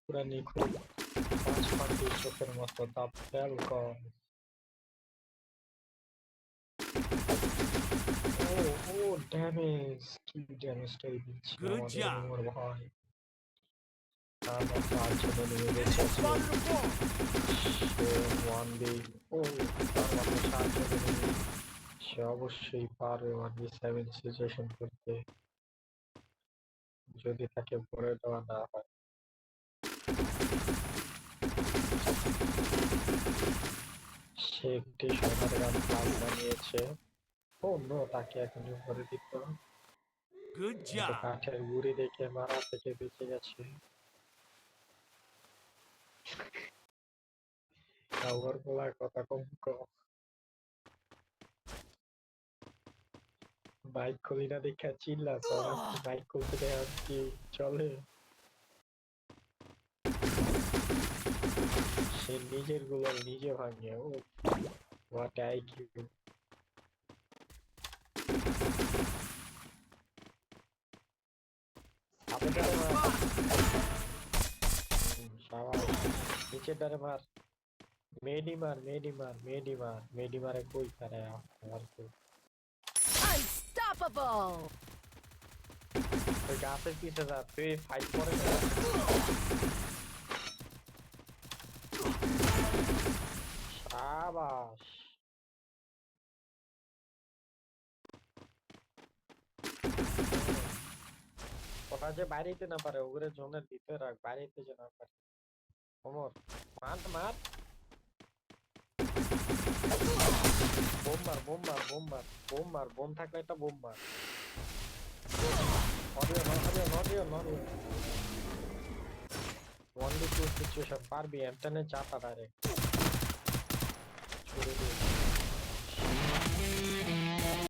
পুরা নিখুঁত 5 চোখের মতো দাপ ফ্যালকন। ও ড্যামেজ, কি ড্যামেজটাই দিচ্ছে Good আমাদের job. মোর ভাই। তার মাত্র 8 জন নিয়ে বেঁচে আছে। Spotted a bomb. Say 1v, ও তার মাত্র 7 জন নিয়ে, সে অবশ্যই পারবে 1v7 সিচুয়েশন করতে যদি তাকে ভরে দেওয়া না হয়। সে একটি সোনার গান প্লাজমা নিয়েছে। ও নো, তাকে এখন ভরে দিত। Good কিন্তু job. কাঠের গুঁড়ি দেখে মারা থেকে বেঁচে গেছে। টাওয়ার বলার কথা কম কম। বাইক খুলি না দেখে চিল্লা তোরা, বাইক খুলতে দেয় কি চলে? সে নিজের গুলো নিজে ভাঙে। ও হোয়াট আইকিউ। সাপেটারে মার, শাবাশ। নিচের ডারে মার, মেডি মার, মেডি মার, মেডি মার, মেডি মারে কই পারে আমার তো। Unstoppable! ওই গাছের পিছে যা, তুই ফাইট করে না। শাবাশ। ওটা যে বাইরেতে না পারে, ওগুলো জোনের ভিতরে রাখ, বাইরেতে যে না পারে। ওমর মার মার, বোম মার, বোম মার, বোম মার, বোম মার, বোম থাকলে একটা বোম মার। নড়িও নড়িও নড়িও নড়িও। 1v2 সিচুয়েশন, পারবি এমটানে চাপা ডাইরেক্ট ছুড়ে দিয়ে।